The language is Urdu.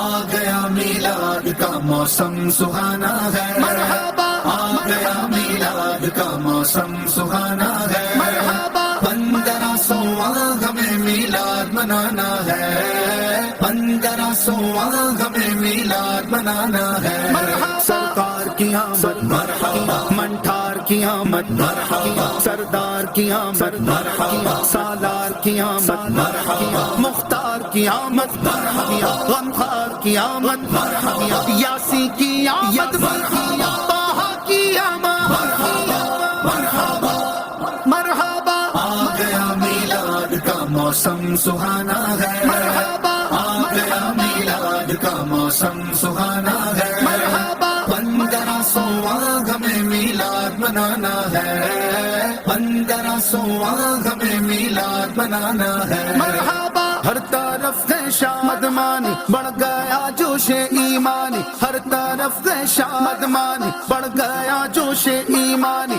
آ گیا میلاد کا موسم سہانا ہے، مرحبا آ گیا میلاد کا موسم سہانا ہے، مرحبا 1500واں ہمیں میلاد منانا ہے، 1500واں ہمیں میلاد منانا ہے، سرکار کی آمد مرحبا، منٹھار کی آمد مرحبا، سردار کی آمد مرحبا، سالار کی آمد مرحبا، مختار کی آمد غمخار کی آمد یاسی کی آمد طٰہٰ کی آمد مرحبا آ گیا میلاد کا موسم سہانا ہے، مرحبا آ گیا میلاد کا موسم سہانا ہے، مرحبا 1500واں ہمیں میلاد منانا ہے، 1500واں ہمیں میلاد منانا ہے، مرحبا ہر طرف ہے شادمانی بڑھ گیا جوش ایمانی، ہر طرف ہے شادمانی بڑھ گیا جوش ایمانی،